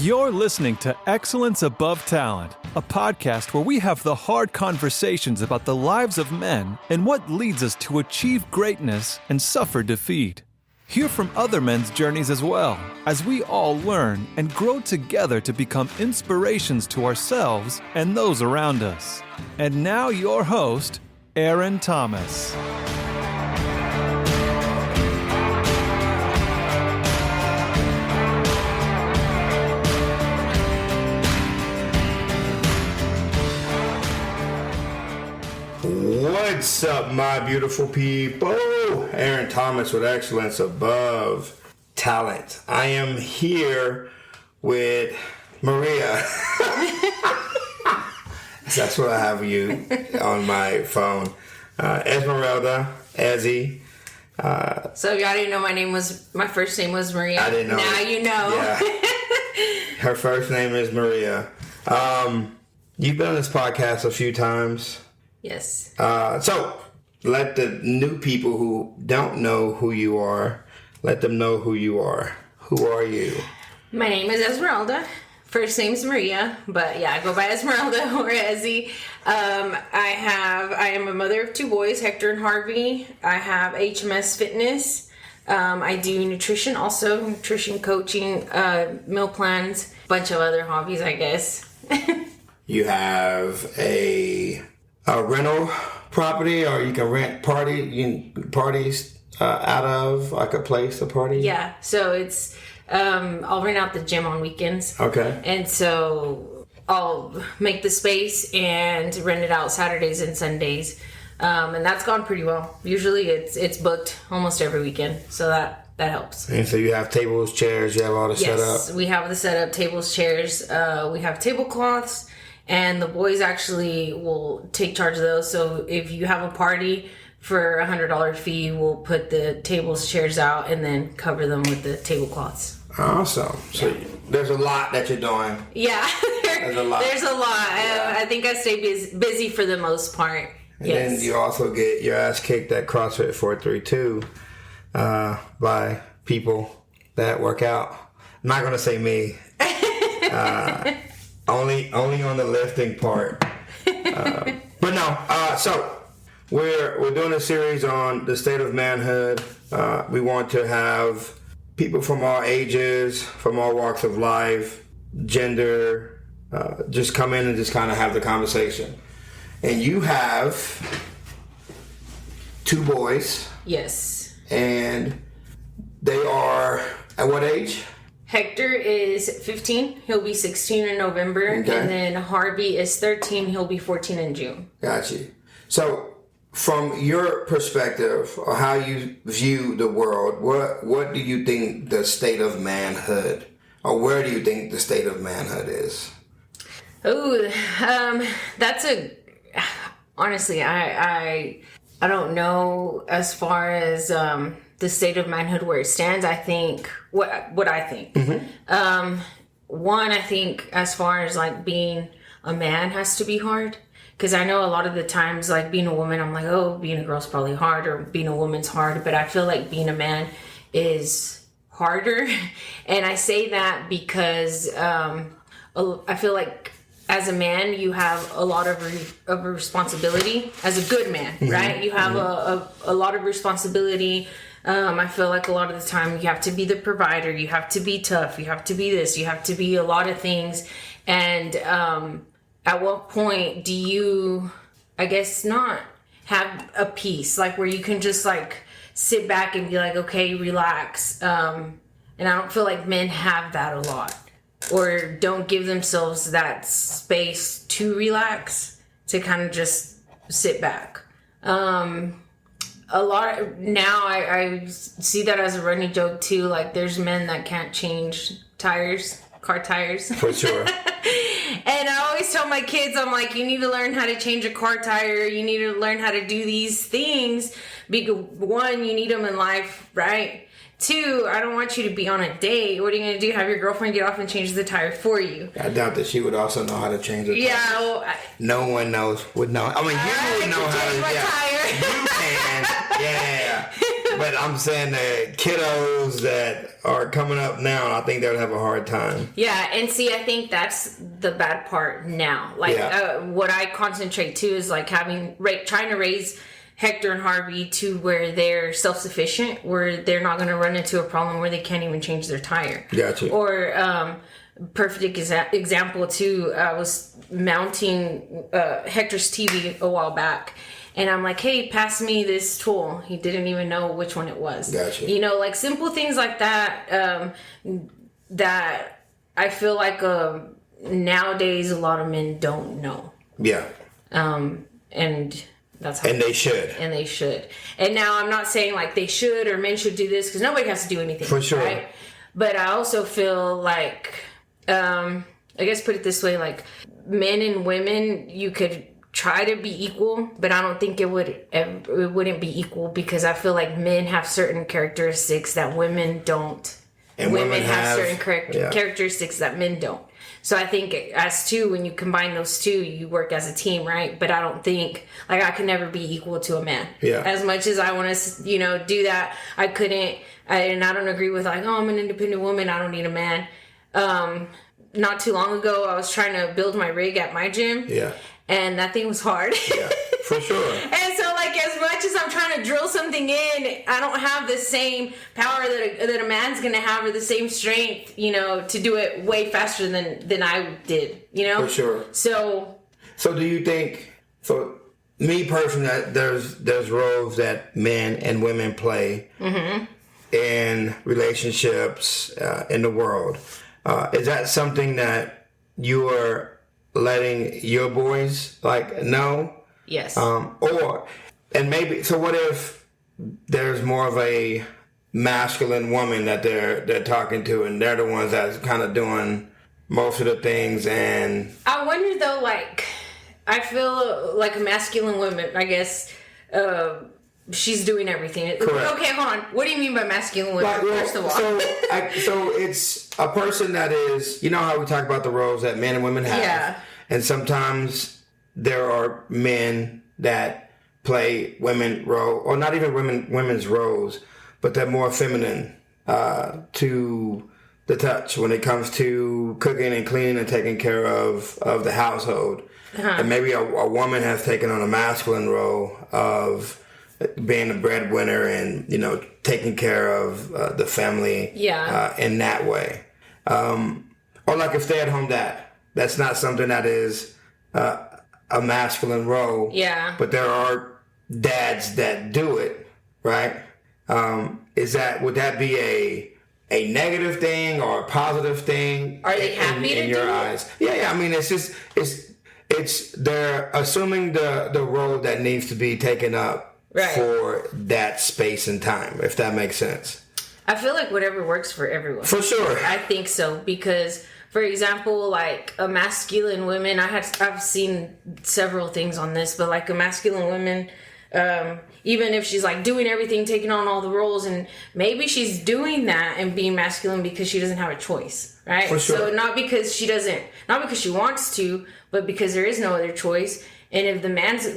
You're listening to Excellence Above Talent, a podcast where we have the hard conversations about the lives of men and what leads us to achieve greatness and suffer defeat. Hear from other men's journeys as well, as we all learn and grow together to become inspirations to ourselves and those around us. And now your host, Aaron Thomas. What's up, my beautiful people? Aaron Thomas with Excellence Above Talent. I am here with Maria. That's what I have you on my phone. Esmeralda, Ezzy. So y'all didn't know my first name was Maria. I didn't know. Now you know. Yeah. Her first name is Maria. You've been on this podcast a few times. Yes. So let the new people who don't know who you are, let them know who you are. Who are you? My name is Esmeralda. First name's Maria, but yeah, I go by Esmeralda or Ezzy. I am a mother of two boys, Hector and Harvey. I have HMS Fitness. I do nutrition also, nutrition coaching, meal plans, bunch of other hobbies, I guess. You have a rental property, or you can rent parties out of, like a place to party? Yeah, so it's, I'll rent out the gym on weekends. Okay. And so I'll make the space and rent it out Saturdays and Sundays. And that's gone pretty well. Usually it's booked almost every weekend, so that helps. And so you have tables, chairs, you have all the setup? Yes, we have the setup, tables, chairs. We have tablecloths. And the boys actually will take charge of those. So if you have a party for $100 fee, we'll put the tables, chairs out, and then cover them with the tablecloths. Awesome. So there's a lot that you're doing. Yeah, there's a lot. Yeah. I think I stay busy for the most part. And then you also get your ass kicked at CrossFit 432 by people that work out. I'm not going to say me. Only on the lifting part. But no, so we're doing a series on the state of manhood. We want to have people from all ages, from all walks of life, gender, just come in and just kind of have the conversation. And you have two boys. Yes. And they are at what age? Hector is 15. He'll be 16 in November. Okay. And then Harvey is 13. He'll be 14 in June. Got you. So from your perspective, or how you view the world, what do you think the state of manhood, or where do you think the state of manhood is? Oh, that's honestly, I don't know as far as the state of manhood where it stands. I think what I think. Mm-hmm. One, I think as far as like being a man has to be hard, because I know a lot of the times like being a woman, I'm like, oh, being a girl's probably hard, or being a woman's hard, but I feel like being a man is harder. And I say that because I feel like as a man, you have a lot of responsibility. As a good man, mm-hmm. right? You have mm-hmm. a lot of responsibility. I feel like a lot of the time you have to be the provider, you have to be tough, you have to be this, you have to be a lot of things. And at what point do you, I guess, not have a peace, like where you can just like sit back and be like, okay, relax. And I don't feel like men have that a lot, or don't give themselves that space to relax, to kind of just sit back. A lot now, I see that as a running joke too. Like there's men that can't change car tires. For sure. And I always tell my kids, I'm like, you need to learn how to change a car tire. You need to learn how to do these things. Because one, you need them in life, right? Two, I don't want you to be on a date. What are you going to do? Have your girlfriend get off and change the tire for you? I doubt that she would also know how to change the tire. Yeah. Well, no one would know. I mean, you would know how to. Change my tire. You can. Yeah. But I'm saying the kiddos that are coming up now, I think they would have a hard time. Yeah, and see, I think that's the bad part now. Like, what I concentrate to is like trying to raise Hector and Harvey to where they're self-sufficient, where they're not going to run into a problem where they can't even change their tire. Gotcha. Or perfect example too. I was mounting Hector's TV a while back. And I'm like, hey, pass me this tool. He didn't even know which one it was. Gotcha. You know, like simple things like that, that I feel like nowadays a lot of men don't know. Yeah. And that's how. And they should. And they should. And now I'm not saying like they should or men should do this, because nobody has to do anything. For sure. Right? But I also feel like, I guess put it this way, like men and women, you could try to be equal, but I don't think it wouldn't be equal, because I feel like men have certain characteristics that women don't. And women have certain characteristics that men don't. So I think as two, when you combine those two, you work as a team, right? But I don't think, like, I could never be equal to a man. Yeah. As much as I want to, do that, I couldn't. And I don't agree with like, oh, I'm an independent woman, I don't need a man. Not too long ago, I was trying to build my rig at my gym. Yeah. And that thing was hard. Yeah, for sure. And so, like, as much as I'm trying to drill something in, I don't have the same power that a man's going to have, or the same strength, to do it way faster than I did, For sure. So do you think, for me personally, that there's roles that men and women play in relationships in the world? Is that something that you are letting your boys know? Yes. What if there's more of a masculine woman that they're talking to, and they're the ones that's kind of doing most of the things? And I wonder though, like, I feel like a masculine woman, I guess, she's doing everything. Correct. Okay, hold on. What do you mean by masculine women, first of all? So it's a person that is, how we talk about the roles that men and women have. Yeah. And sometimes there are men that play women role, or not even women's roles, but they're more feminine to the touch when it comes to cooking and cleaning and taking care of the household. And maybe a woman has taken on a masculine role of being a breadwinner and, taking care of the family in that way. Or like a stay-at-home dad. That's not something that is a masculine role. Yeah. But there are dads that do it, right? Would that be a negative thing or a positive thing? Are they happy in your eyes? Yeah. I mean, it's they're assuming the role that needs to be taken up for that space and time, if that makes sense. I feel like whatever works for everyone. For sure. I think so, because, for example, like a masculine woman, I've seen several things on this, but like a masculine woman, even if she's like doing everything, taking on all the roles, and maybe she's doing that and being masculine because she doesn't have a choice, right? For sure. So not because she wants to, but because there is no other choice. And if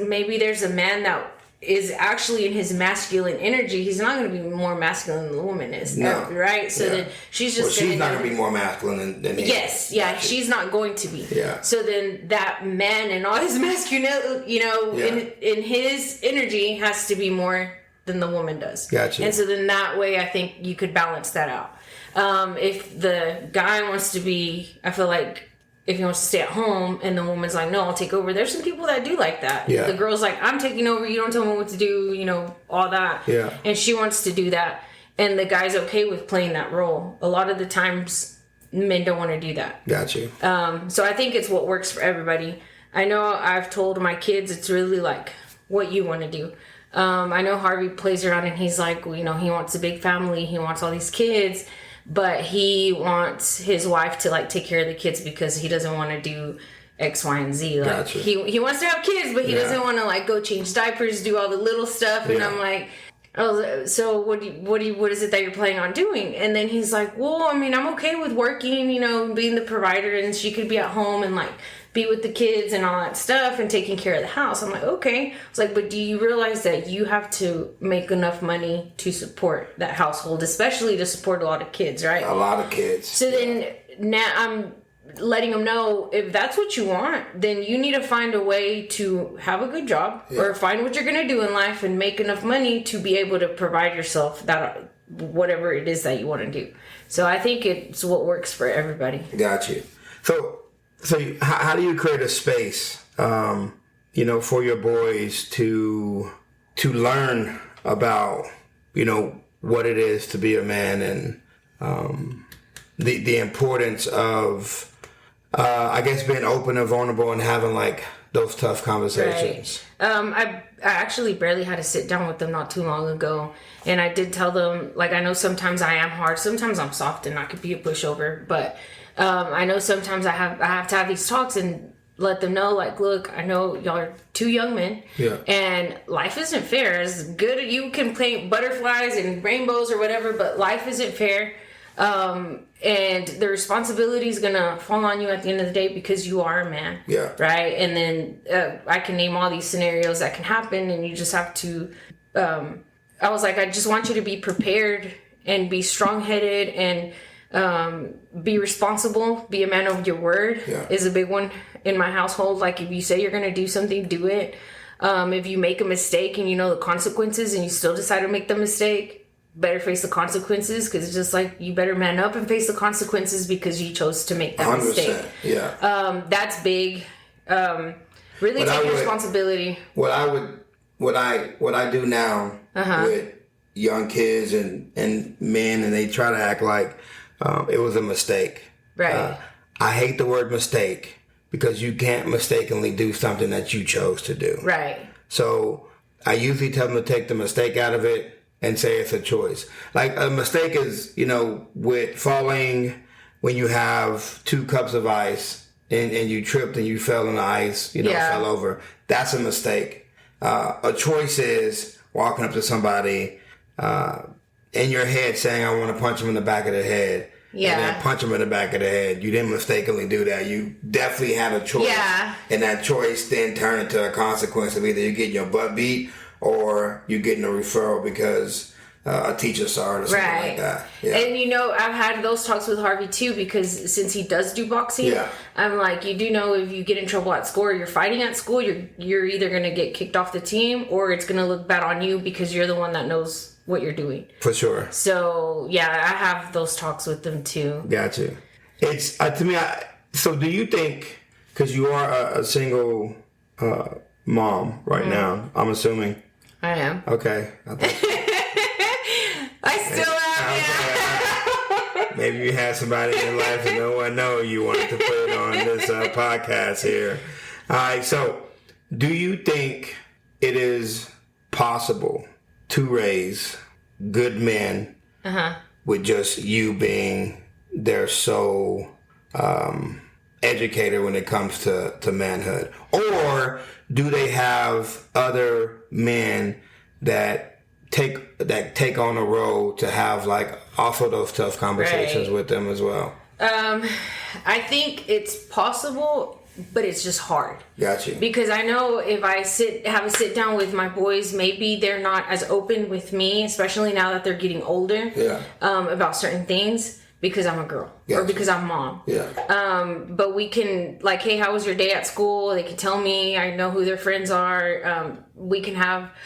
maybe there's a man that is actually in his masculine energy, he's not going to be more masculine than the woman is. No. Right? So then she's just she's not going to be more masculine than he Yes, yeah, she's not going to be. Yeah. So then that man and all his masculinity, in his energy has to be more than the woman does. Gotcha. And so then that way I think you could balance that out. If the guy wants to be, I feel like, if he wants to stay at home and the woman's like, no, I'll take over. There's some people that do like that. Yeah. The girl's like, I'm taking over. You don't tell me what to do, all that. Yeah. And she wants to do that. And the guy's okay with playing that role. A lot of the times, men don't want to do that. Got you. So I think it's what works for everybody. I know I've told my kids it's really like what you want to do. I know Harvey plays around and he's like, he wants a big family. He wants all these kids. But he wants his wife to like take care of the kids because he doesn't want to do X, Y, and Z. Like Gotcha. he wants to have kids, but he doesn't want to like go change diapers, do all the little stuff. And I'm like, oh, so what is it that you're planning on doing? And then he's like, well, I mean, I'm okay with working, being the provider, and she could be at home and like be with the kids and all that stuff and taking care of the house. I'm like, okay. I was like, but do you realize that you have to make enough money to support that household, especially to support a lot of kids, right? A lot of kids. So then now I'm letting them know, if that's what you want, then you need to find a way to have a good job or find what you're going to do in life and make enough money to be able to provide yourself that whatever it is that you want to do. So I think it's what works for everybody. Got you. So how do you create a space, for your boys to learn about, what it is to be a man and the importance of, I guess, being open and vulnerable and having like those tough conversations. Right. I actually barely had to sit down with them not too long ago, and I did tell them, like, I know sometimes I am hard, sometimes I'm soft and I could be a pushover, but I know sometimes I have to have these talks and let them know, like, look, I know y'all are two young men, and life isn't fair. As good as you can paint butterflies and rainbows or whatever, but life isn't fair. And the responsibility is gonna fall on you at the end of the day because you are a man. Yeah. Right? And then I can name all these scenarios that can happen, and you just have to I was like, I just want you to be prepared and be strong-headed and be responsible, be a man of your word is a big one in my household. Like, if you say you're gonna do something, do it. If you make a mistake and you know the consequences and you still decide to make the mistake, better face the consequences, because it's just like, you better man up and face the consequences because you chose to make that mistake. Yeah. That's big. Really take responsibility. What I do now with young kids and men, and they try to act like it was a mistake. Right. I hate the word mistake because you can't mistakenly do something that you chose to do. Right. So I usually tell them to take the mistake out of it and say it's a choice. Like, a mistake is, with falling when you have 2 cups of ice and you tripped and you fell in the ice, fell over. That's a mistake. A choice is walking up to somebody in your head saying, I want to punch them in the back of the head. Yeah. And then punch them in the back of the head. You didn't mistakenly do that. You definitely had a choice. Yeah. And that choice then turned into a consequence of either you getting your butt beat or you getting a referral because a teacher saw it or something like that. Yeah. And I've had those talks with Harvey too, because since he does do boxing, I'm like, you do know if you get in trouble at school or you're fighting at school, you're either going to get kicked off the team or it's going to look bad on you because you're the one that knows what you're doing. For sure. So I have those talks with them too. Got you. It's to me. So do you think, because you are a single mom right now, I'm assuming. I am. Okay. I still am, yeah. Maybe you had somebody in your life and no one know you wanted to put it on this podcast here. All right. So do you think it is possible to raise good men with just you being their sole educator when it comes to manhood? Or do they have other men that take on a role to have, like, also those tough conversations with them as well? I think it's possible, but it's just hard. Gotcha. Because I know if I have a sit down with my boys, maybe they're not as open with me, especially now that they're getting older, about certain things, because I'm a girl or because I'm mom. Yeah. But we can, like, hey, how was your day at school? They can tell me. I know who their friends are.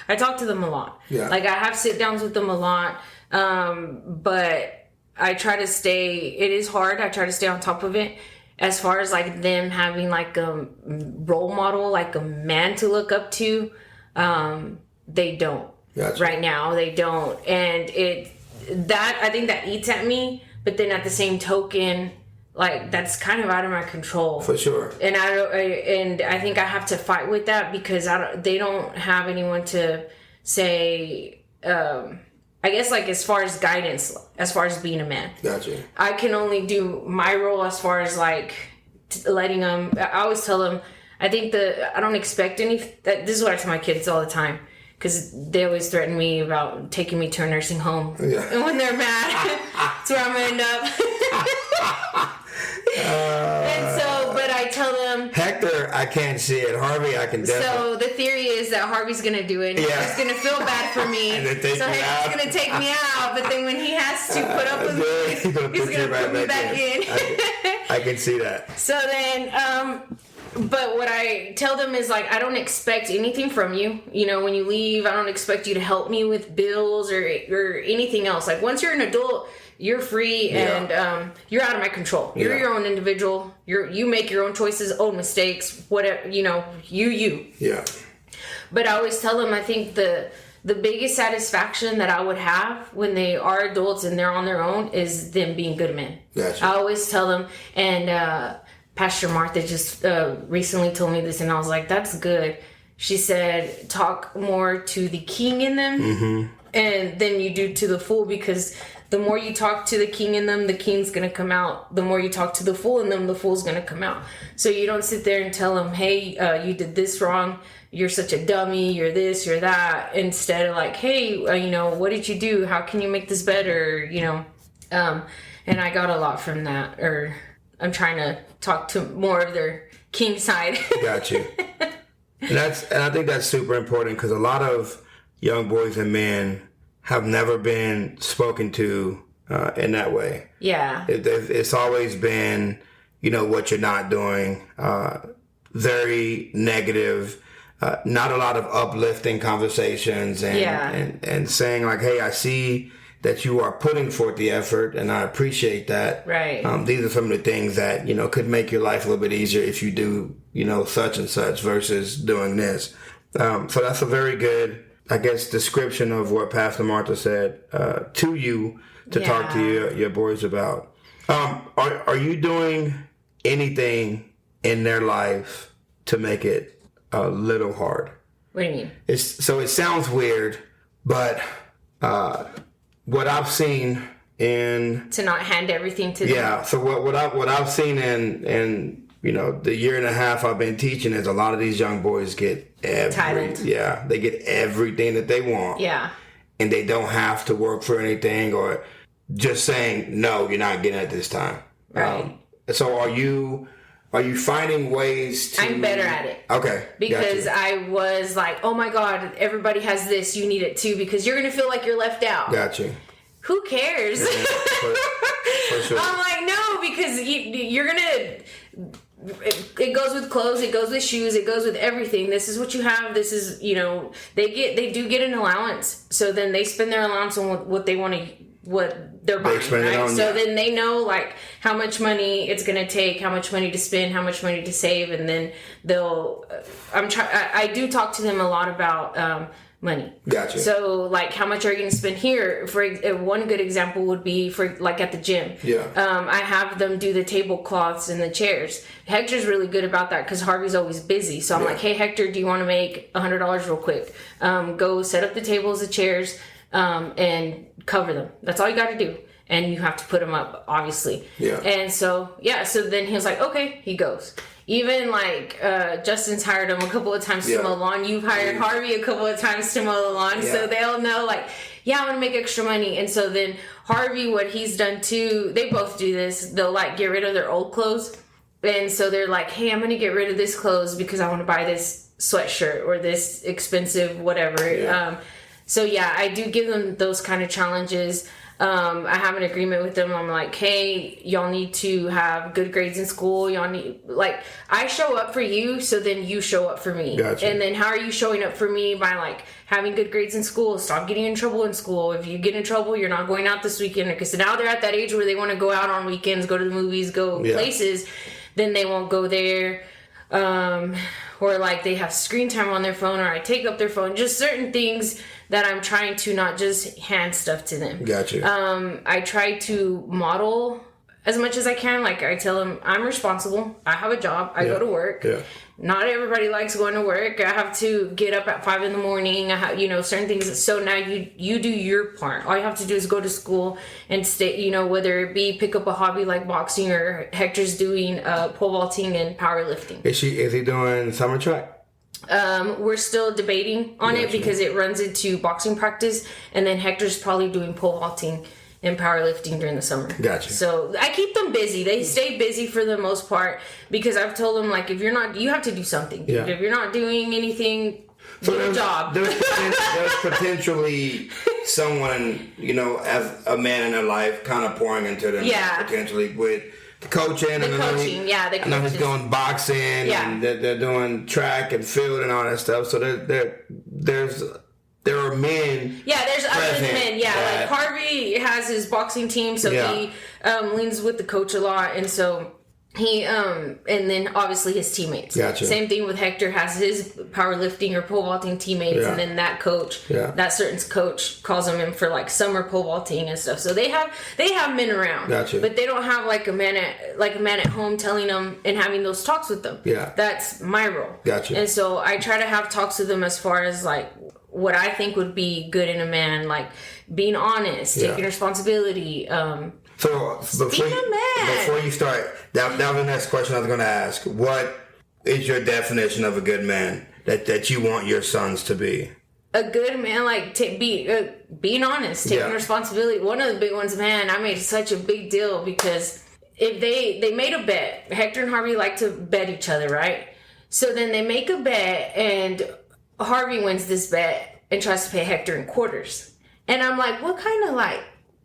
I talk to them a lot. Yeah. Like, I have sit downs with them a lot. But I try to it is hard. I try to stay on top of it. As far as, like, them having, like, a role model, like a man to look up to, they don't. Gotcha. Right now, they don't. And I think that eats at me. But then at the same token, like, that's kind of out of my control. For sure. And I think I have to fight with that because they don't have anyone to say, I guess, like, as far as guidance, as far as being a man. Gotcha. I can only do my role as far as, like, letting them, I always tell them, I think I don't expect this is what I tell my kids all the time. Because they always threaten me about taking me to a nursing home. Yeah. And when they're mad, that's where I'm going to end up. And so, but I tell them... Heck, I can't see it. Harvey, I can definitely. So the theory is that Harvey's gonna do it. Yeah. He's gonna feel bad for me. And then take so me out. he's gonna take me out. But then when he has to put up with me, he's gonna put me back in. I can see that. So then, but what I tell them is like, I don't expect anything from you. You know, when you leave, I don't expect you to help me with bills or anything else. Like once you're an adult, you're free and you're out of my control. You're your own individual. You make your own choices, own mistakes, whatever, you know, you. Yeah. But I always tell them, I think the biggest satisfaction that I would have when they are adults and they're on their own is them being good men. Gotcha. I always tell them, and Pastor Martha just recently told me this, and I was like, that's good. She said, talk more to the king in them and than you do to the fool, because the more you talk to the king in them, the king's going to come out. The more you talk to the fool in them, the fool's going to come out. So you don't sit there and tell them, hey, you did this wrong. You're such a dummy. You're this, you're that. Instead of like, hey, you know, what did you do? How can you make this better? You know, and I got a lot from that. Or I'm trying to talk to more of their king side. Got you. And I think that's super important, because a lot of young boys and men have never been spoken to in that way. Yeah. It's always been, you know, what you're not doing, very negative, not a lot of uplifting conversations and saying like, hey, I see that you are putting forth the effort and I appreciate that. Right. These are some of the things that, you know, could make your life a little bit easier if you do, you know, such and such versus doing this. So that's a very good, I guess, description of what Pastor Martha said to you to talk to your boys about. Are you doing anything in their life to make it a little hard? What do you mean? It sounds weird, but what I've seen in to not hand everything to them. Yeah. So what I've seen in you know, the year and a half I've been teaching is a lot of these young boys get they get everything that they want. Yeah. And they don't have to work for anything or just saying, no, you're not getting it this time. Right. So are you finding ways to... I'm better at it. Okay. Because I was like, oh my God, everybody has this, you need it too, because you're going to feel like you're left out. Gotcha. Who cares? Yeah, for sure. I'm like, no, because you're going to... It goes with clothes, it goes with shoes, it goes with everything. This is what you have. This is, you know, they do get an allowance. So then they spend their allowance on what they want to, what they're buying, right? So then they know like how much money it's going to take, how much money to spend, how much money to save. And then I do talk to them a lot about, money. Gotcha. So like how much are you going to spend here? For one good example would be for like at the gym. Yeah. I have them do the tablecloths and the chairs. Hector's really good about that because Harvey's always busy. So I'm like, hey Hector, do you want to make $100 real quick? Go set up the tables, the chairs, and cover them. That's all you got to do. And you have to put them up, obviously. Yeah. And so then he was like, okay, he goes. Even like Justin's hired him a couple of times to mow the lawn. You've hired Harvey a couple of times to mow the lawn. So they'll know like, I want to make extra money. And so then Harvey, what he's done too, they both do this. They'll like get rid of their old clothes. And so they're like, hey, I'm going to get rid of this clothes because I want to buy this sweatshirt or this expensive whatever. Yeah. I do give them those kind of challenges. I have an agreement with them. I'm like, hey, y'all need to have good grades in school. Y'all need, like, I show up for you, so then you show up for me. Gotcha. And then how are you showing up for me? By, like, having good grades in school. Stop getting in trouble in school. If you get in trouble, you're not going out this weekend. Because now they're at that age where they want to go out on weekends, go to the movies, go places. Then they won't go there. Or, like, they have screen time on their phone, or I take up their phone. Just certain things that I'm trying to not just hand stuff to them. Gotcha. I try to model as much as I can. Like, I tell them, I'm responsible. I have a job. I go to work. Yeah. Not everybody likes going to work. I have to get up at 5 a.m. I have, certain things. So now you do your part. All you have to do is go to school and stay, whether it be pick up a hobby like boxing, or Hector's doing pole vaulting and powerlifting. Is he doing summer track? We're still debating on it because it runs into boxing practice, and then Hector's probably doing pole vaulting in powerlifting during the summer. Gotcha. So I keep them busy. They stay busy for the most part because I've told them, like, if you're not, you have to do something. Yeah. If you're not doing anything, So get a job. There's potentially someone, you know, as a man in their life, kind of pouring into them. Yeah. Potentially with the coaching. The coaching, yeah. I know he's doing boxing. Yeah. And they're doing track and field and all that stuff. So there are men. Yeah, there's other present men. Yeah, that- like Harvey has his boxing team, so Yeah. he leans with the coach a lot, and so he and then obviously his teammates. Gotcha. Same thing with Hector, has his powerlifting or pole vaulting teammates, Yeah. and then that coach, Yeah. that certain coach calls them in for like summer pole vaulting and stuff. So they have men around, Gotcha. but they don't have like a man at home telling them and having those talks with them. Yeah. That's my role. Gotcha. And so I try to have talks with them as far as like what I think would be good in a man, like being honest, Yeah. taking responsibility. So before you start, that was the next question I was going to ask. What is your definition of a good man that you want your sons to be? A good man, like being honest, taking Yeah. responsibility. One of the big ones, man, I made such a big deal because if they made a bet, Hector and Harvey like to bet each other, right? So then they make a bet and Harvey wins this bet and tries to pay Hector in quarters. And I'm like, what kind of like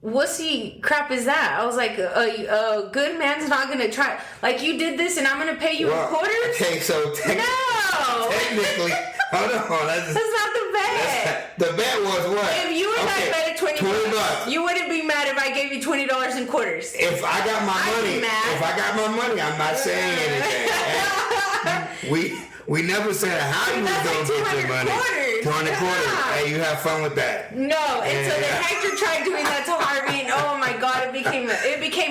wussy crap is that? I was like, a good man's not gonna try. Like, you did this and I'm gonna pay you in quarters? Okay, so No! technically, hold on. That's not the bet. The bet was what? If you and I bet at $20, you wouldn't be mad if I gave you $20 in quarters. If I got my I'd money, be mad. I'm not saying anything. We never said how you was That's gonna like get your money. 200 $200. Yeah. Hey, you have fun with that. No, and so then Hector tried doing that to Harvey, and oh my God, it became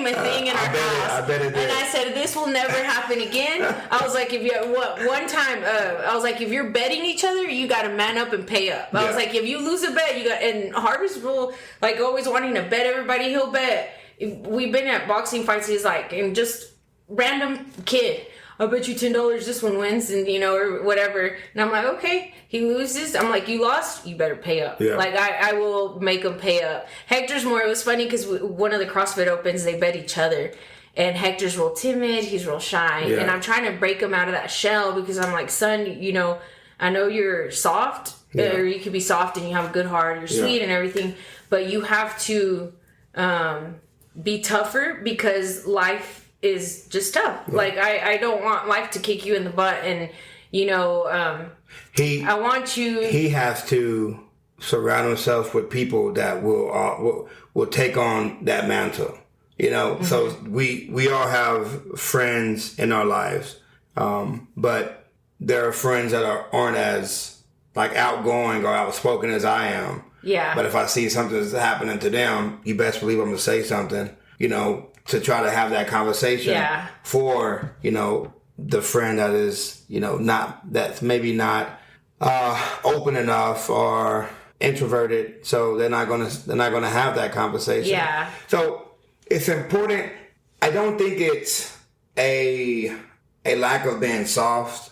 a thing in our house. I bet it did. And I said, this will never happen again. I was like, I was like, if you're betting each other, you got to man up and pay up. I was like, if you lose a bet, you got. And Harvey's rule, like always wanting to bet everybody, he'll bet. We've been at boxing fights. He's like, and just random kid. I'll bet you $10 this one wins, and or whatever. And I'm like, okay. He loses. I'm like, you lost. You better pay up. Yeah. Like I will make him pay up. Hector's more. It was funny because one of the CrossFit Opens, they bet each other, and Hector's real timid. He's real shy, and I'm trying to break him out of that shell because I'm like, son, I know you're soft, or you could be soft and you have a good heart. You're sweet and everything, but you have to be tougher because life is just tough. Yeah. Like I don't want life to kick you in the butt, and I want you. He has to surround himself with people that will take on that mantle. Mm-hmm. So we all have friends in our lives, but there are friends that aren't as like outgoing or outspoken as I am. Yeah. But if I see something that's happening to them, you best believe I'm gonna say something. To try to have that conversation for, the friend that is, that's maybe not open enough or introverted. So they're not gonna have that conversation. Yeah. So it's important. I don't think it's a lack of being soft.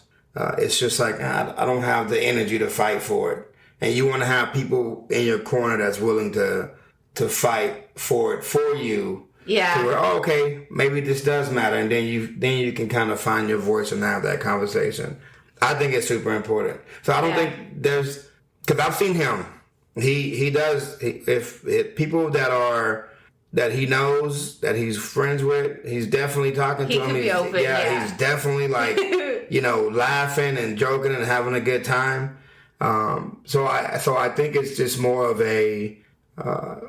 It's just like, I don't have the energy to fight for it. And you want to have people in your corner that's willing to fight for it for you. Yeah. To where, okay, maybe this does matter, and then you can kind of find your voice and have that conversation. I think it's super important. So I don't think there's, because I've seen him. He does. If people that he knows, that he's friends with, he's definitely talking to he them. Can be open, He's definitely like laughing and joking and having a good time. So I think it's just more of a.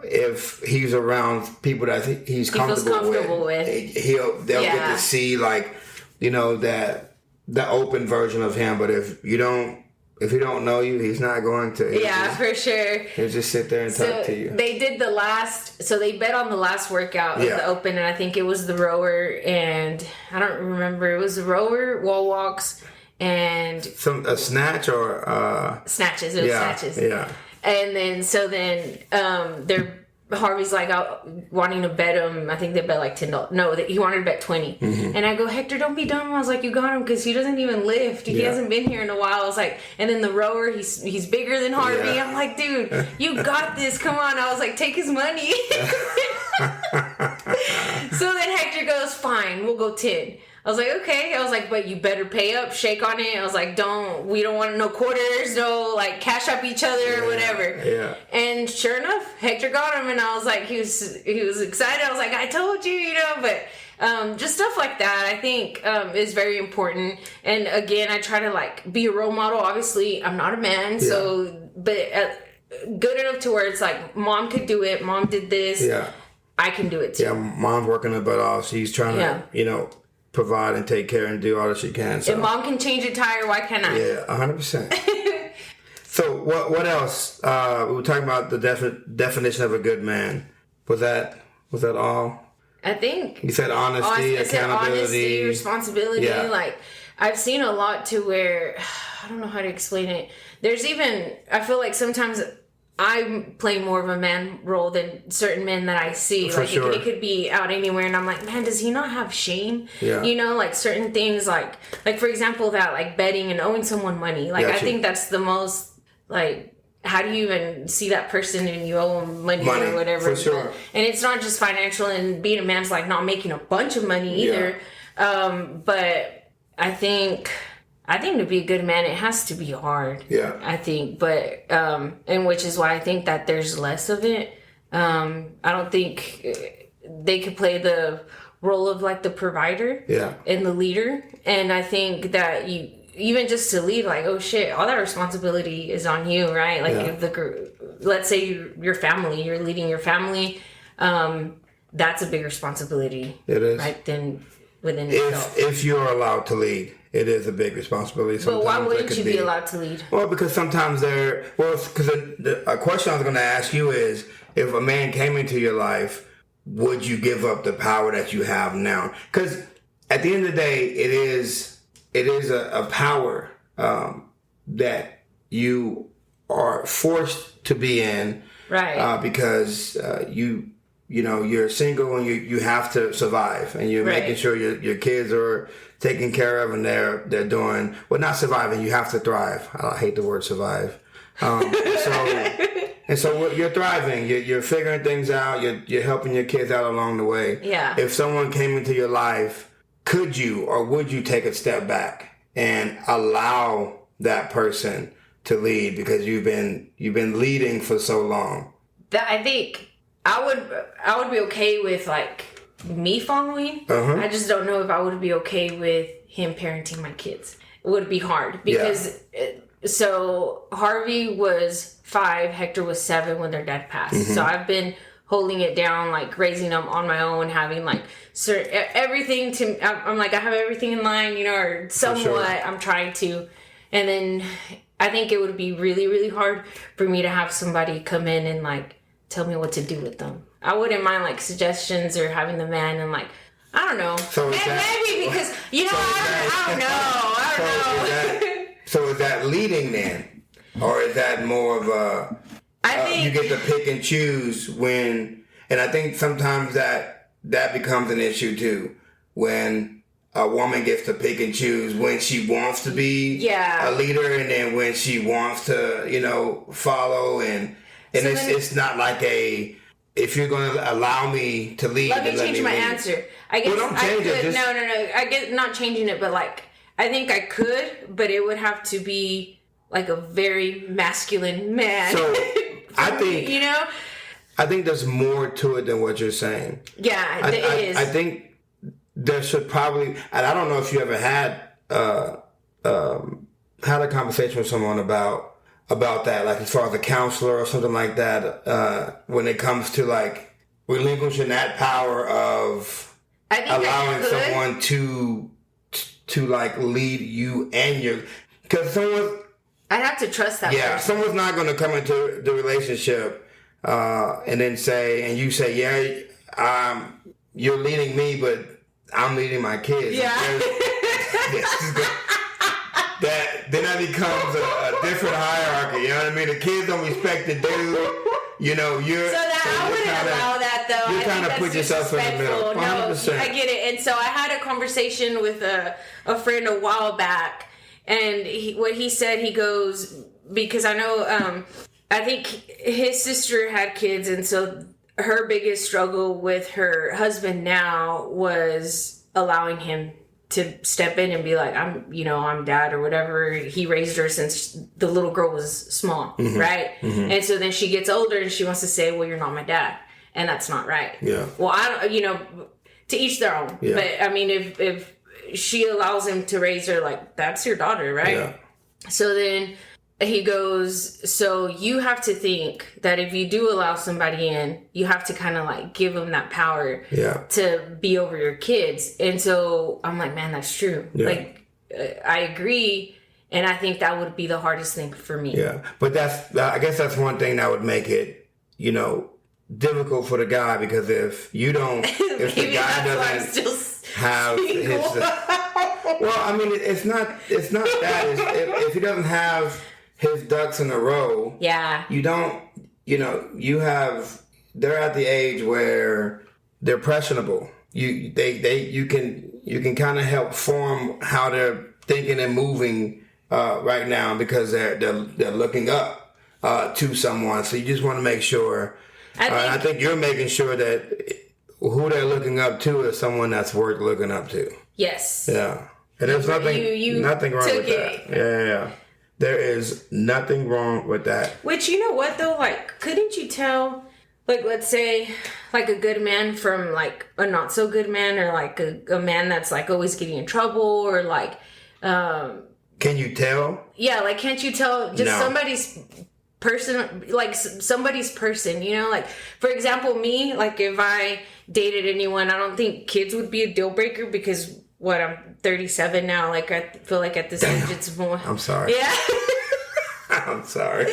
If he's around people that he's comfortable with, they'll get to see that the open version of him. But if he don't know you, he's not going to. For sure. He'll just sit there and talk to you. They did they bet on the last workout of the Open, and I think it was the rower, and I don't remember. It was the rower, wall walks, and a snatch or snatches. It was snatches. Yeah. And then Harvey's like out wanting to bet him. I think they bet like $10. No, he wanted to bet 20. Mm-hmm. And I go, Hector, don't be dumb. I was like, you got him because he doesn't even lift. He hasn't been here in a while. I was like, and then the rower, he's bigger than Harvey. I'm like, dude, you got this. Come on. I was like, take his money. So then Hector goes, fine, we'll go 10. I was like, okay. I was like, but you better pay up, shake on it. I was like, we don't want no quarters, no like cash up each other or whatever. Yeah. And sure enough, Hector got him, and I was like, he was excited. I was like, I told you, but just stuff like that, I think, is very important. And again, I try to like be a role model. Obviously, I'm not a man, so but good enough to where it's like, mom could do it. Mom did this. Yeah. I can do it too. Yeah, mom's working her butt off. She's trying to, provide and take care and do all that she can. So. If mom can change a tire, why can't I? Yeah, 100%. So what else? We were talking about the definition of a good man. Was that all? I think you said honesty, accountability, honesty, responsibility. Yeah. Like I've seen a lot to where I don't know how to explain it. There's even I feel like sometimes I'm playing more of a man role than certain men that I see. For like sure. it could be out anywhere, and I'm like, man, does he not have shame? Yeah. Like certain things, like for example, that like betting and owing someone money. Like I think that's the most like. How do you even see that person and you owe them money or whatever? For sure. And it's not just financial, and being a man's like not making a bunch of money either. But I think to be a good man, it has to be hard. Yeah. I think, but and which is why I think that there's less of it. I don't think they could play the role of like the provider and the leader. And I think that even just to lead, like, oh shit, all that responsibility is on you, right? Like, if let's say your family, you're leading your family, that's a big responsibility. It is. Right? Then within itself. If you're allowed to lead, it is a big responsibility. Sometimes, but why wouldn't you be allowed to lead? Well, because sometimes because a question I was going to ask you is, if a man came into your life, would you give up the power that you have now? Because at the end of the day, it is a power that you are forced to be in, right? Because you're single and you have to survive, and you're making sure your kids are taken care of, and they're doing not surviving. You have to thrive. I hate the word survive. So you're thriving. You're figuring things out. You're helping your kids out along the way. Yeah. If someone came into your life, could you or would you take a step back and allow that person to lead because you've been leading for so long? I think I would be okay with like me following. I just don't know if I would be okay with him parenting my kids. It would be hard because so Harvey was 5, Hector was 7 when their dad passed. So I've been holding it down, like raising them on my own, having like everything I'm like, I have everything in line, or somewhat. Sure. I'm trying to. And then I think it would be really, really hard for me to have somebody come in and like tell me what to do with them. I wouldn't mind like suggestions or having the man and like, I don't know. So maybe because, I don't know. So is that leading then? Or is that more of a... I think you get to pick and choose when, and I think sometimes that becomes an issue too, when a woman gets to pick and choose when she wants to be a leader, and then when she wants to, follow, and it's not like if you're going to allow me to lead. Let me change my answer. I guess don't change it. No. I get not changing it, but like I think I could, but it would have to be like a very masculine man. So I think I think there's more to it than what you're saying. Yeah, it is. I think there should probably, and I don't know if you ever had a conversation with someone about that, like as far as a counselor or something like that, when it comes to like relinquishing that power of allowing someone to like lead you and your, because I'd have to trust that person. Someone's not going to come into the relationship and then you say, you're leading me, but I'm leading my kids. Yeah. Then that becomes a different hierarchy. You know what I mean? The kids don't respect the dude. I wouldn't allow that though. You kind of put yourself in the middle. 100%. No, I get it. And so I had a conversation with a friend a while back. And what he said, he goes, because I know, I think his sister had kids, and so her biggest struggle with her husband now was allowing him to step in and be like, I'm dad or whatever. He raised her since the little girl was small, right? And so then she gets older and she wants to say, well, you're not my dad. And that's not right. Yeah. Well, I don't, to each their own. Yeah. But I mean, if she allows him to raise her, like, that's your daughter, right? Yeah. So then he goes, so you have to think that if you do allow somebody in, you have to kind of like give them that power to be over your kids. And so I'm like, man, that's true. Yeah. Like, I agree. And I think that would be the hardest thing for me. Yeah. But I guess that's one thing that would make it, difficult for the guy, because if the guy doesn't have his, well, I mean, it's not that. If he doesn't have his ducks in a row, you don't, they're at the age where they're impressionable. You can kind of help form how they're thinking and moving right now, because they're looking up to someone. So you just want to make sure. I think you're making sure that who they're looking up to is someone that's worth looking up to. Yes. Yeah. And there's nothing wrong with that. Yeah. There is nothing wrong with that. Which, you know what, though? Like, couldn't you tell, like, let's say, like, a good man from, like, a not-so-good man, or, like, a man that's, like, always getting in trouble, or, like... Can you tell? Yeah, like, can't you tell just somebody's person, like, somebody's person, Like, for example, me, like, if I dated anyone, I don't think kids would be a deal-breaker, because... I'm 37 now. Like, I feel like at this age, it's more... I'm sorry. Yeah. I'm sorry.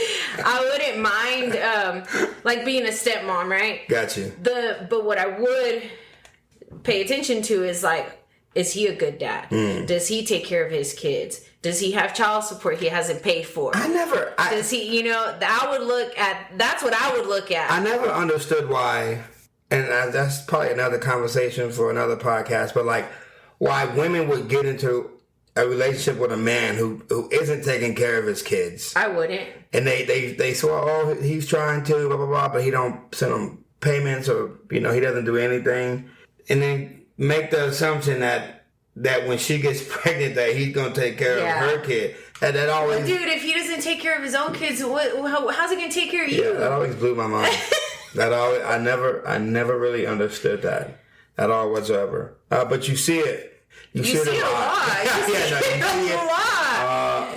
I wouldn't mind, like, being a stepmom, right? Got you. But what I would pay attention to is, like, is he a good dad? Does he take care of his kids? Does he have child support he hasn't paid for? Does he, that's what I would look at. I never understood why, and that's probably another conversation for another podcast, but, like, why women would get into a relationship with a man who isn't taking care of his kids. I wouldn't. And they swear, oh, he's trying to, blah, blah, blah, but he don't send them payments, or, he doesn't do anything. And then make the assumption that when she gets pregnant, that he's going to take care of her kid. And that always... Dude, if he doesn't take care of his own kids, how's he going to take care of you? Yeah, that always blew my mind. I never really understood that at all whatsoever. But you see it. You see it a lot. You see it a lot.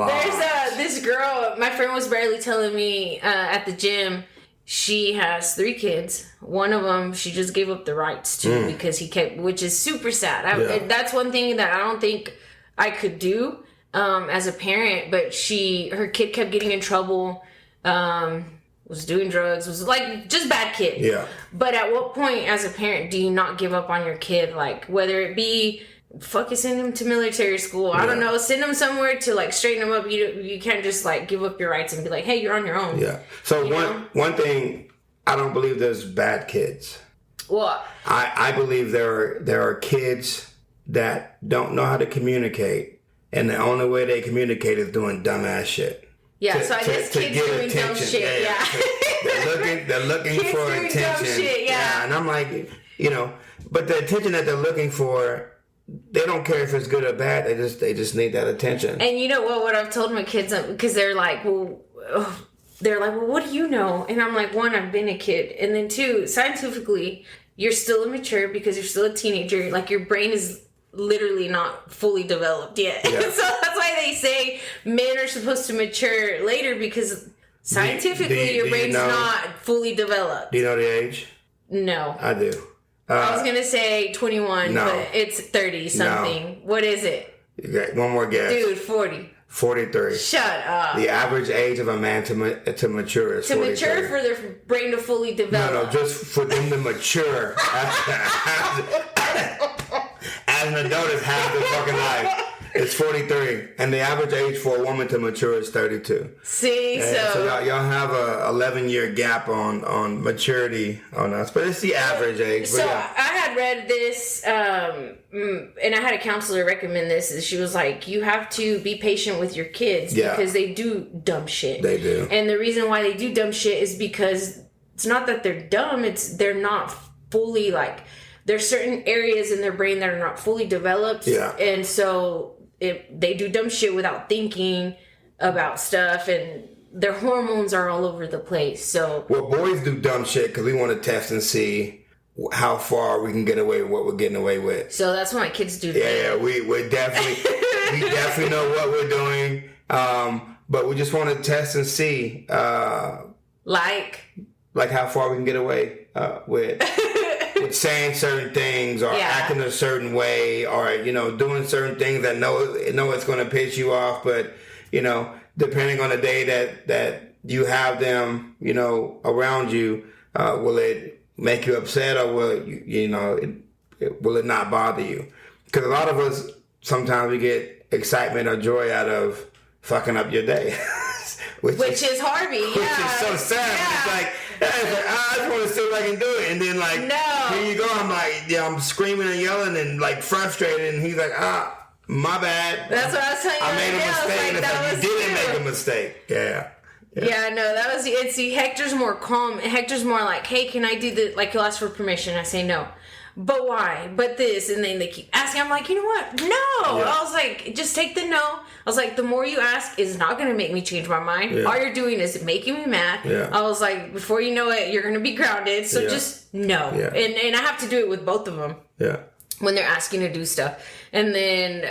There's this girl, my friend was barely telling me at the gym, she has 3 kids. One of them she just gave up the rights to because he kept, which is super sad. That's one thing that I don't think I could do as a parent, but her kid kept getting in trouble, was doing drugs, was like just bad kid. Yeah. But at what point as a parent do you not give up on your kid? Like, whether it be fucking send him to military school, I don't know, send him somewhere to like straighten him up. You can't just like give up your rights and be like, hey, you're on your own. Yeah. So one thing, I don't believe there's bad kids. Well, I believe there are kids that don't know how to communicate, and the only way they communicate is doing dumbass shit. Yeah, so I guess kids doing dumb shit. Yeah. They're looking kids for doing attention. Dumb shit, yeah. And I'm like, but the attention that they're looking for, they don't care if it's good or bad. They just need that attention. And you know what I've told my kids, because they're like, well, what do you know? And I'm like, 1, I've been a kid, and then 2, scientifically, you're still immature because you're still a teenager. Like, your brain is literally not fully developed yet. Yeah. So that's why they say men are supposed to mature later, because scientifically your brain's not fully developed. Do you know the age? No. I do. I was going to say 21, but it's 30 something. No. What is it? You got one more guess. Dude, 40. 43. Shut up. The average age of a man to mature is 43. To mature for their brain to fully develop. No, just for them to mature. As an adult is half their fucking life. It's 43. And the average age for a woman to mature is 32. See, so y'all have a 11-year gap on maturity on us. But it's the average age. So I had read this, and I had a counselor recommend this. She was like, you have to be patient with your kids because they do dumb shit. They do. And the reason why they do dumb shit is because it's not that they're dumb. It's they're not fully like, there's certain areas in their brain that are not fully developed. Yeah. And so they do dumb shit without thinking about stuff, and their hormones are all over the place. So, well, boys do dumb shit because we want to test and see how far we can get away with what we're getting away with. So that's what my kids do. Yeah, we definitely we definitely know what we're doing. But we just want to test and see, like how far we can get away with saying certain things, or acting a certain way, or doing certain things that know it's going to piss you off, but depending on the day that you have them around you, will it make you upset, or will it not bother you? Because a lot of us sometimes we get excitement or joy out of fucking up your day. which is Harvey, Which is so sad. Yeah. It's like, I just want to see if I can do it. And then here you go. I'm like, I'm screaming and yelling and frustrated. And he's like, my bad. That's what I was telling you. I made a mistake. Like, and it's like, you didn't make a mistake. Yeah, no, that was it. See, Hector's more calm. Hector's more like, hey, can I do the, he'll ask for permission. I say no. But why? But this. And then they keep asking. I'm like, you know what? No. Yeah. I was like, just take the no. I was like, the more you ask is not going to make me change my mind. Yeah. All you're doing is making me mad. Yeah. I was like, before you know it, you're going to be grounded. So just no. Yeah. And I have to do it with both of them. Yeah. When they're asking to do stuff. And then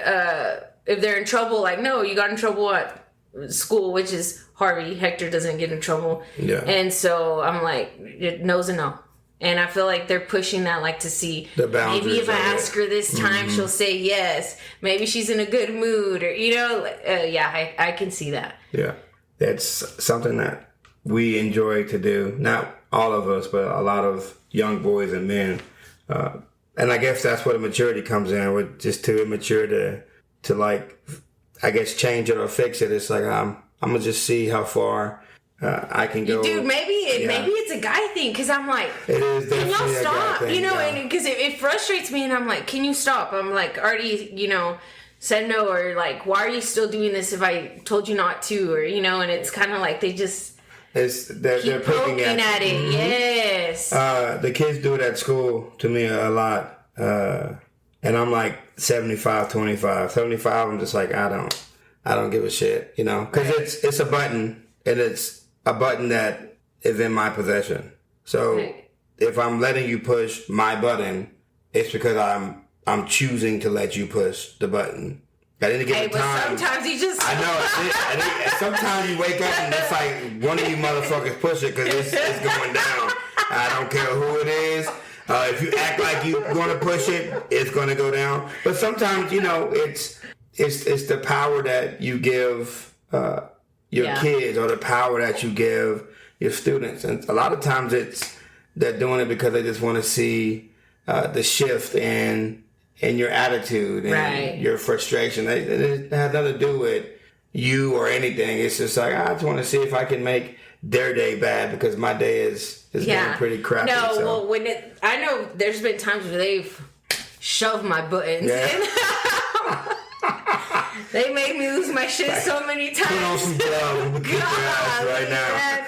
if they're in trouble, like, no, you got in trouble at school, which is Harvey. Hector doesn't get in trouble. Yeah. And so I'm like, no's a no. And I feel like they're pushing that, to see, the boundaries. Maybe if I ask her this time, she'll say yes. Maybe she's in a good mood, or, I can see that. Yeah. That's something that we enjoy to do. Not all of us, but a lot of young boys and men. And I guess that's where the maturity comes in. We're just too immature to change it or fix it. It's like, I'm going to just see how far I can go. Dude, maybe it's a guy thing, because I'm like, it is can y'all definitely a stop? guy thing, And because it frustrates me, and I'm like, can you stop? I'm like, already, said no, or like, why are you still doing this if I told you not to, or and it's kind of like they just they're poking at it. Mm-hmm. Yes. The kids do it at school to me a lot, and I'm like 75-25. 75, I'm just like, I don't give a shit, because it's a button, and it's a button that is in my possession. So if I'm letting you push my button, it's because I'm choosing to let you push the button. At any given time. Sometimes you just... I know. And sometimes you wake up and it's like, one of you motherfuckers push it, because it's going down. I don't care who it is. If you act like you're going to push it, it's going to go down. But sometimes, it's the power that you give your kids, or the power that you give your students. And a lot of times they're doing it because they just want to see the shift in your attitude and your frustration. It has nothing to do with you or anything. It's just like, I just want to see if I can make their day bad, because my day is getting pretty crappy. No, well, I know there's been times where they've shoved my buttons in. They made me lose my shit so many times. Put on some gloves and kick your ass right now.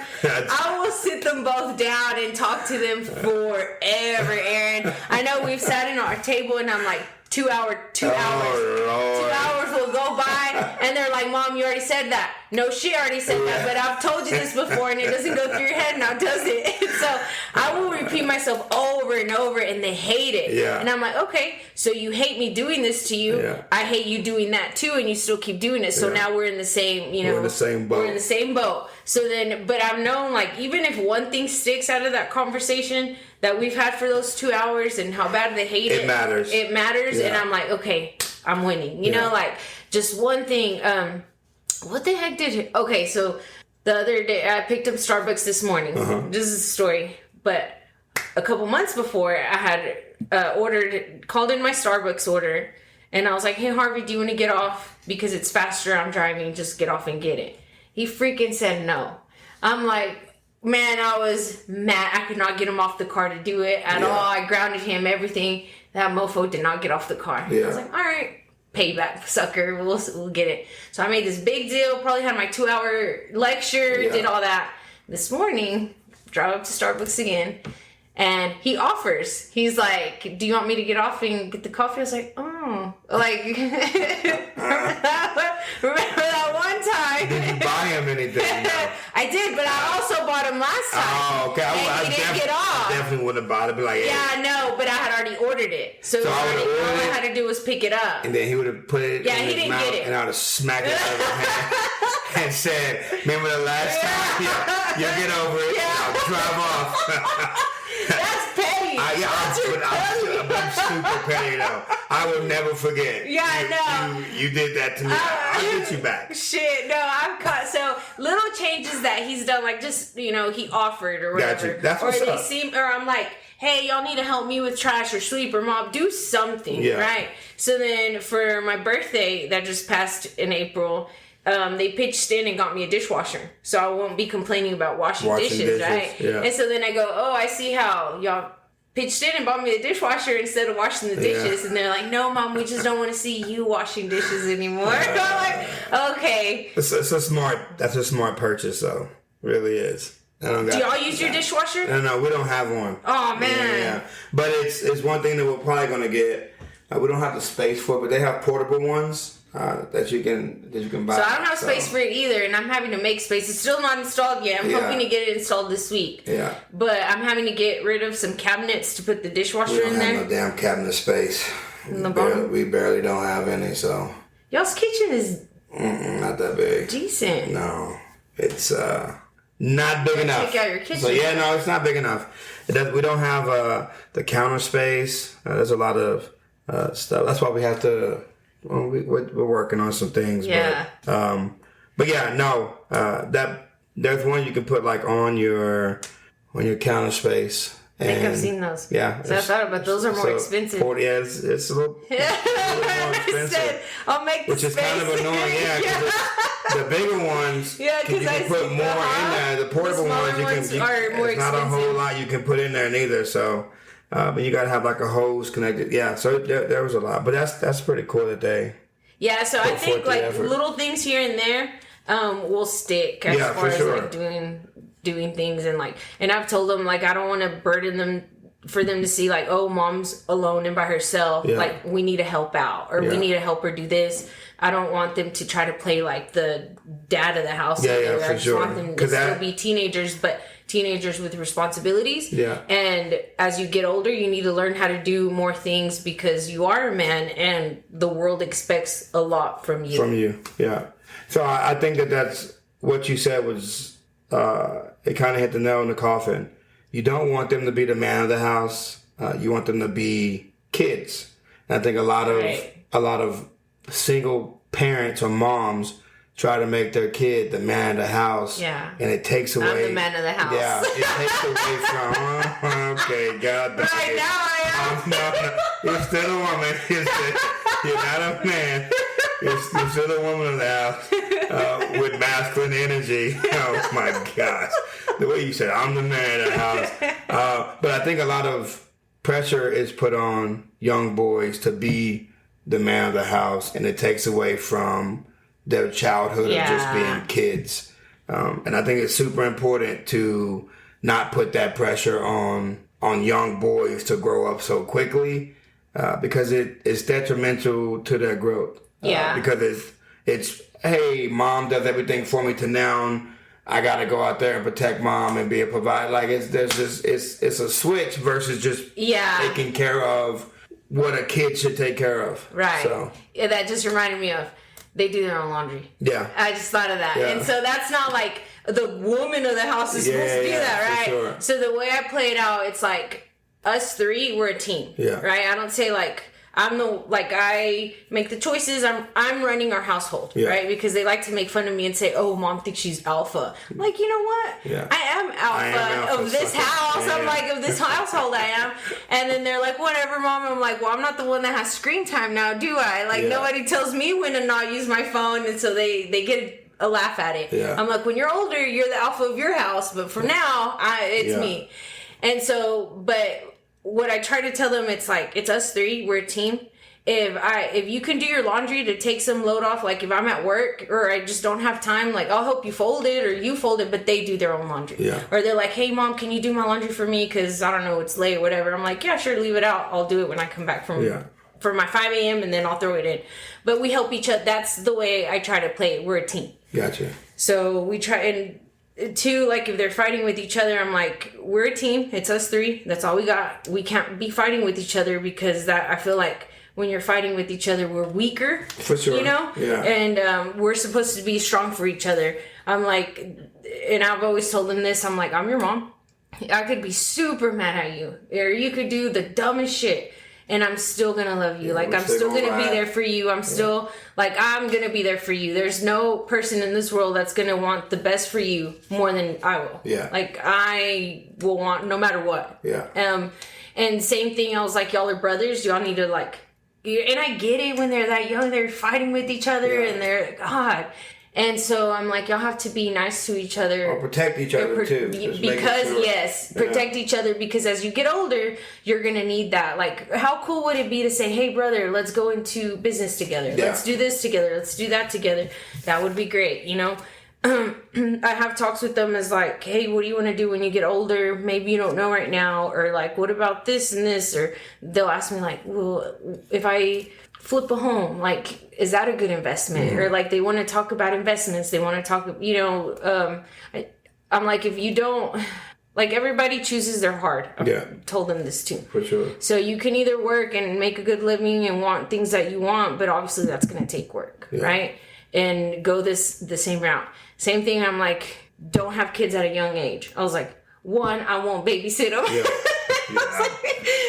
I will sit them both down and talk to them forever, Aaron. I know we've sat in our table and I'm like, 2 hours will go by, and they're like, Mom, you already said that. No, she already said that, but I've told you this before, and it doesn't go through your head now, does it? So I will repeat myself over and over, and they hate it. Yeah. And I'm like, okay, so you hate me doing this to you. Yeah. I hate you doing that too, and you still keep doing it. So now we're in the same, we're in the same boat. We're in the same boat. So then, but I've known, like, even if one thing sticks out of that conversation that we've had for those 2 hours and how bad they hate it. It matters. It matters, and I'm like, okay, I'm winning. You know, like, just one thing. What the heck okay, so the other day, I picked up Starbucks this morning. This is a story. But a couple months before, I had called in my Starbucks order, and I was like, hey, Harvey, do you want to get off? Because it's faster, I'm driving, just get off and get it. He freaking said no. I'm like, man, I was mad. I could not get him off the car to do it at all. I grounded him, everything. That mofo did not get off the car. I was like, all right, payback, sucker. We'll get it. So I made this big deal. Probably had my 2-hour lecture, did all that. This morning, drive up to Starbucks again. And he offers. He's like, do you want me to get off and get the coffee? I was like, oh. Like, remember that one time? Did you buy him anything? I did, but I also bought him last time. Oh, okay. And he didn't get off. I definitely wouldn't have bought it. Be like, hey. Yeah, I know, but I had already ordered it. So all I had to do was pick it up. And then he would have put it in his mouth, and I would have smacked it out of his hand and said, remember the last time? Yeah, you'll get over it. Yeah. I'll drive off. That's petty. I'm super petty though. I will never forget. Yeah, I know. You did that to me. I'll get you back. Shit, no, I've caught so little changes that he's done, like just he offered or whatever. Got you. That's what's up. Or I'm like, hey, y'all need to help me with trash or sweep or mop, do something, right? So then for my birthday that just passed in April. They pitched in and got me a dishwasher, so I won't be complaining about washing dishes, right? Yeah. And so then I go, oh, I see how y'all pitched in and bought me a dishwasher instead of washing the dishes, and they're like, no, Mom, we just don't want to see you washing dishes anymore. I'm like, okay. That's a smart purchase, though. Really is. Do y'all use your dishwasher? No, we don't have one. Oh man. Yeah. But it's one thing that we're probably gonna get. We don't have the space for it, but they have portable ones. That you can buy. So I don't have space for it either, and I'm having to make space. It's still not installed yet. I'm hoping to get it installed this week. Yeah. But I'm having to get rid of some cabinets to put the dishwasher in there. We don't have no damn cabinet space. We barely don't have any, so. Y'all's kitchen is not that big. Decent. No. It's not big enough. Check out your kitchen. So no, it's not big enough. We don't have the counter space. There's a lot of stuff. That's why we have to. Well, we're working on some things. Yeah. But yeah, no. That there's one you can put like on your counter space. I think I've seen those. Yeah. So I thought about those are more expensive. It's a little more expensive. I'll make the which space. is kind of annoying, because the bigger ones, you can put more in there. The portable ones, it's not a whole lot you can put in there neither. So, but you got to have like a hose connected. Yeah, so there was a lot. But that's pretty cool that they. Yeah, so I think like little things here and there will stick as far as like doing things and I've told them like I don't want to burden them for them to see like, oh, Mom's alone and by herself. Yeah. Like we need to help out or we need to help her do this. I don't want them to try to play like the dad of the house. Yeah, for I just want them to still be teenagers, but teenagers with responsibilities. Yeah. And as you get older, you need to learn how to do more things because you are a man and the world expects a lot from you. Yeah. So I think that's what you said was, it kind of hit the nail in the coffin. You don't want them to be the man of the house. You want them to be kids. And I think a lot of single parents or moms try to make their kid the man of the house. Yeah. And it takes away. I'm the man of the house. Yeah. It takes away from, okay, God. Right now I am. No, you're still a woman. You're not a man. You're still a woman of the house with masculine energy. Oh, my gosh. The way you said, I'm the man of the house. But I think a lot of pressure is put on young boys to be the man of the house, and it takes away from their childhood of just being kids. And I think it's super important to not put that pressure on young boys to grow up so quickly because it's detrimental to their growth. Because it's hey, Mom does everything for me to now I gotta go out there and protect Mom and be a provider. Like it's a switch versus just taking care of what a kid should take care of. Right. So that just reminded me of they do their own laundry. Yeah. I just thought of that. Yeah. And so that's not like the woman of the house is supposed to do that, right? Sure. So the way I play it out, it's like us three, we're a team. Yeah. Right? I don't say like I make the choices. I'm running our household, right? Because they like to make fun of me and say, "Oh, Mom thinks she's alpha." I'm like, you know what? Yeah. I am alpha of this house. I'm like of this household. I am. And then they're like, "Whatever, Mom." I'm like, "Well, I'm not the one that has screen time now, do I? Like nobody tells me when to not use my phone." And so they get a laugh at it. Yeah. I'm like, when you're older, you're the alpha of your house, but for now, it's me. And so, but what I try to tell them, it's like, it's us three, we're a team. if you can do your laundry to take some load off, like if I'm at work or I just don't have time, like I'll help you fold it or you fold it, but they do their own laundry. Yeah. Or they're like, hey mom, can you do my laundry for me? Cause I don't know, it's late or whatever. I'm like, yeah, sure, leave it out. I'll do it when I come back for my 5 a.m. and then I'll throw it in. But we help each other. That's the way I try to play it. We're a team. Gotcha. So we try, and two, like if they're fighting with each other, I'm like, we're a team. It's us three. That's all we got. We can't be fighting with each other because that I feel like when you're fighting with each other, we're weaker. For sure. You know? Yeah. And we're supposed to be strong for each other. I'm like, and I've always told them this, I'm like, I'm your mom. I could be super mad at you. Or you could do the dumbest shit. And I'm still going to love you. Like, I'm still going to be there for you. I'm still, like, I'm going to be there for you. There's no person in this world that's going to want the best for you more than I will. Yeah. Like, I will want no matter what. Yeah. And same thing, I was like, y'all are brothers. Y'all need to, like, and I get it when they're that young, they're fighting with each other and they're, God. And so I'm like, y'all have to be nice to each other. Or protect each other too. Because, protect each other because as you get older, you're going to need that. Like, how cool would it be to say, hey, brother, let's go into business together. Yeah. Let's do this together. Let's do that together. That would be great, you know? I have talks with them as like, hey, what do you want to do when you get older? Maybe you don't know right now. Or like, what about this and this? Or they'll ask me like, well, if I flip a home, like, is that a good investment? Mm-hmm. Or like, they want to talk about investments. They want to talk, you know, I'm like, if you don't, like everybody chooses their heart. I've told them this too. For sure. So you can either work and make a good living and want things that you want, but obviously that's going to take work, right? And go the same route. Same thing, I'm like, don't have kids at a young age. I was like, one, I won't babysit them. Yeah.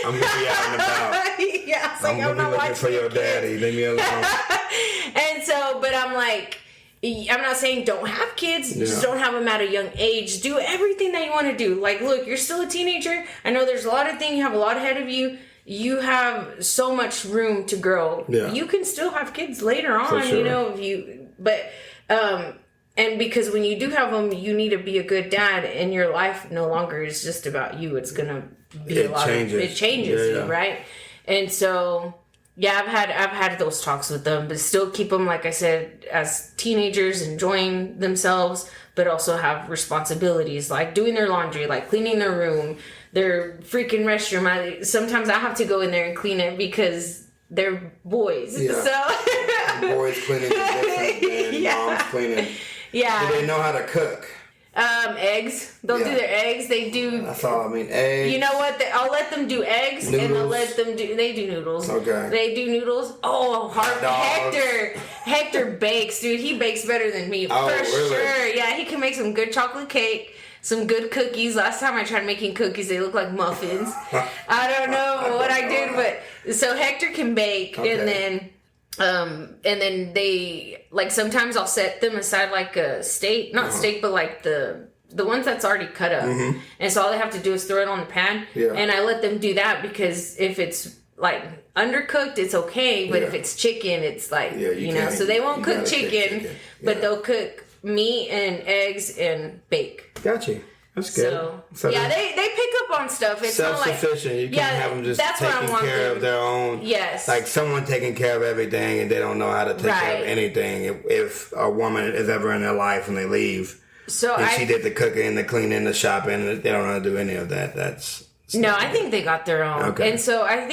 I'm going to be out and about. Yeah, I was like, I'm not looking for your daddy. Leave me alone. And so, but I'm like, I'm not saying don't have kids. Just don't have them at a young age. Do everything that you want to do. Like, look, you're still a teenager. I know there's a lot of things. You have a lot ahead of you. You have so much room to grow. Yeah. You can still have kids later on, sure. You know, but and because when you do have them, you need to be a good dad, and your life no longer is just about you. It's going to be it changes you, right? And so, yeah, I've had those talks with them, but still keep them, like I said, as teenagers, enjoying themselves, but also have responsibilities, like doing their laundry, like cleaning their room, their freaking restroom. Sometimes I have to go in there and clean it because they're boys. Yeah. So boys cleaning is different than moms cleaning. Yeah. Do they know how to cook? Eggs. They'll do their eggs. They do. That's all. I mean, eggs. You know what? I'll let them do eggs, noodles. And I'll let them do. They do noodles. Okay. They do noodles. Oh, Hector bakes, dude. He bakes better than me for sure. Yeah, he can make some good chocolate cake, some good cookies. Last time I tried making cookies, they look like muffins. I don't know what I did, but so Hector can bake, okay. And then they, like, sometimes I'll set them aside like a steak, not steak, but like the ones that's already cut up. Mm-hmm. And so all they have to do is throw it on the pan. Yeah. And I let them do that because if it's like undercooked, it's okay. But if it's chicken, it's like, you know, so they won't cook chicken, but they'll cook meat and eggs and bake. Gotcha. That's good. So yeah, they pick up on stuff. It's self-sufficient. You can't have them just taking care of their own. Yes. Like someone taking care of everything and they don't know how to take care of anything. If a woman is ever in their life and they leave, and she did the cooking, the cleaning, the shopping, they don't know how to do any of that. I think they got their own. Okay. And so I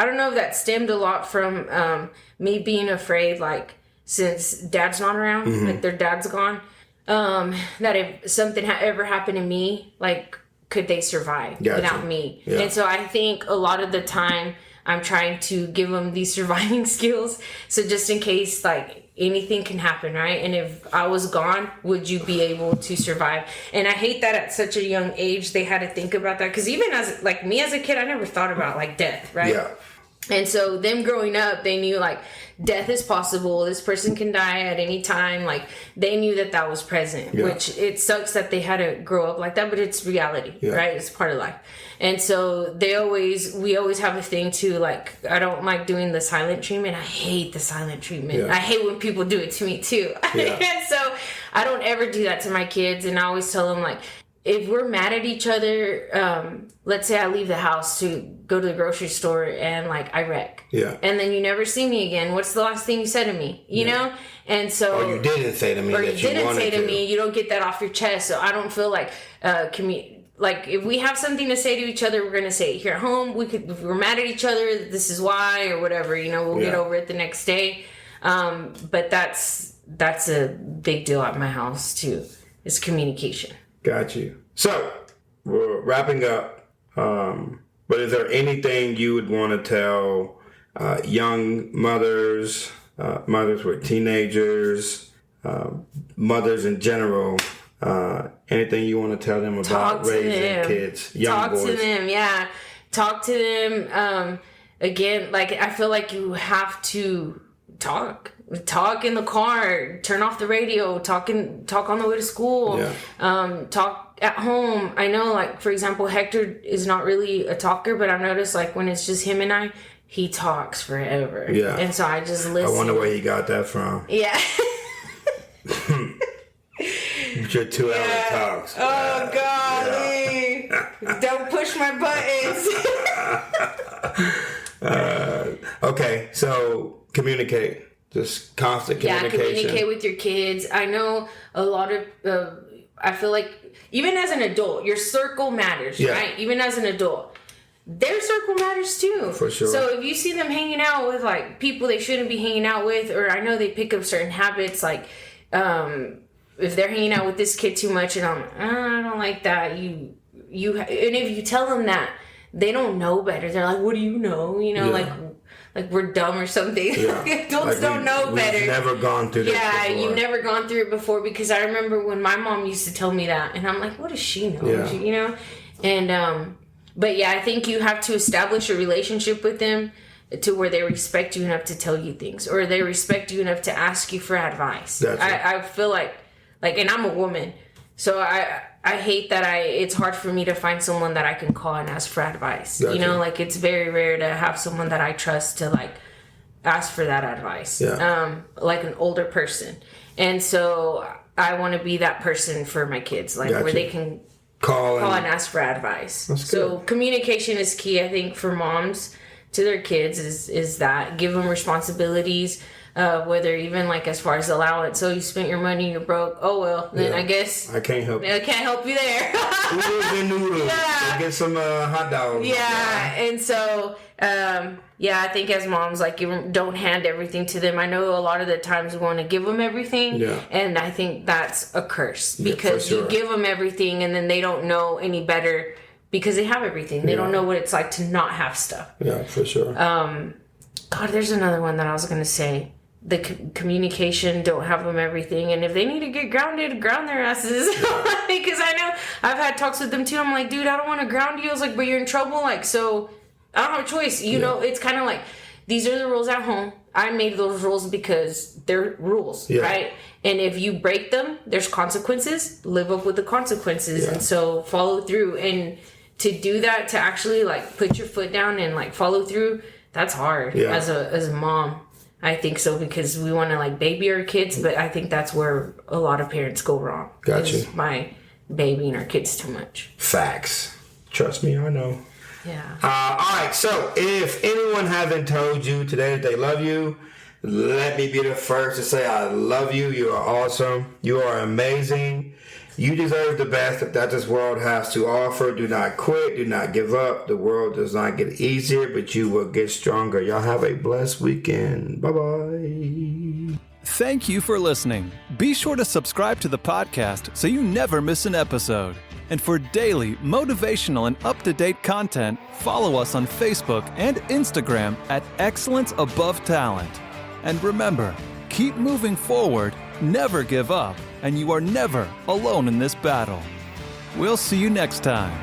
don't know if that stemmed a lot from me being afraid, like, since dad's not around, mm-hmm. like their dad's gone. That if something ever happened to me, like, could they survive without me? Yeah. And so I think a lot of the time I'm trying to give them these surviving skills. So just in case, like, anything can happen, right? And if I was gone, would you be able to survive? And I hate that at such a young age they had to think about that. Because even as, like, me as a kid, I never thought about, like, death, right? Yeah. And so them growing up, they knew, like, death is possible. This person can die at any time. Like, they knew that was present, which it sucks that they had to grow up like that, but it's reality, right? It's part of life. And so we always have a thing too, like, I don't like doing the silent treatment. I hate the silent treatment. Yeah. I hate when people do it to me too. Yeah. And so I don't ever do that to my kids. And I always tell them, like, if we're mad at each other, let's say I leave the house to go to the grocery store and like I wreck. Yeah. And then you never see me again. What's the last thing you said to me? You know? And so, or you didn't say to me, or that you didn't wanted say to me, you don't get that off your chest. So I don't feel like, like if we have something to say to each other, we're going to say it here at home. If we're mad at each other, this is why, or whatever, you know, we'll get over it the next day. But that's a big deal at my house too. It's communication. Got you. So we're wrapping up. But is there anything you would want to tell young mothers, mothers with teenagers, mothers in general? Anything you want to tell them about raising kids, young boys? Talk to them, yeah. Talk to them. Again, like I feel like you have to talk in the car, turn off the radio, talk on the way to school, talk at home. I know, like, for example, Hector is not really a talker, but I've noticed, like, when it's just him and I, he talks forever. Yeah. And so I just listen. I wonder where he got that from. Yeah. Your 2 hour talks. Oh, golly. Yeah. Don't push my buttons. Okay, so communicate. Just constant communication. Yeah, communicate with your kids. I know a lot of, I feel like, even as an adult, your circle matters, right? Even as an adult, their circle matters too. For sure. So if you see them hanging out with like people they shouldn't be hanging out with, or I know they pick up certain habits, like if they're hanging out with this kid too much, and I don't like that. And if you tell them that, they don't know better. They're like, what do you know? You know, like we're dumb or something. Yeah. Adults like don't know better. We've never gone through this before. You've never gone through it before, because I remember when my mom used to tell me that, and I'm like, what does she know? Yeah. You know? And, but yeah, I think you have to establish a relationship with them to where they respect you enough to tell you things, or they respect you enough to ask you for advice. I feel like, and I'm a woman, so I hate that it's hard for me to find someone that I can call and ask for advice. Gotcha. You know, like it's very rare to have someone that I trust to like ask for that advice. Yeah. Like an older person. And so I want to be that person for my kids, like where they can call and ask for advice. That's so good. Communication is key, I think, for moms to their kids is that give them responsibilities. Whether even like as far as allowance, so you spent your money, you're broke. Oh well, then I guess I can't help you. I can't help you there. Noodles. Yeah. Get some hot dogs. Yeah, and so I think as moms, like you don't hand everything to them. I know a lot of the times we want to give them everything, and I think that's a curse because you give them everything and then they don't know any better because they have everything. They don't know what it's like to not have stuff. Yeah, for sure. God, there's another one that I was gonna say. The communication, don't have them everything, and if they need to get grounded, ground their asses. Because I know I've had talks with them too. I'm like, dude, I don't want to ground you. I was like, but you're in trouble. Like, so I don't have a choice. You know, it's kind of like these are the rules at home. I made those rules because they're rules, right? And if you break them, there's consequences. Live up with the consequences, and so follow through. And to do that, to actually like put your foot down and like follow through, that's hard as a mom. I think so, because we want to like baby our kids, but I think that's where a lot of parents go wrong. Gotcha. By babying our kids too much. Facts. Trust me, I know. Yeah. All right. So if anyone hasn't told you today that they love you, let me be the first to say I love you. You are awesome. You are amazing. You deserve the best that this world has to offer. Do not quit. Do not give up. The world does not get easier, but you will get stronger. Y'all have a blessed weekend. Bye-bye. Thank you for listening. Be sure to subscribe to the podcast so you never miss an episode. And for daily motivational and up-to-date content, follow us on Facebook and Instagram at Excellence Above Talent. And remember, keep moving forward, never give up, and you are never alone in this battle. We'll see you next time.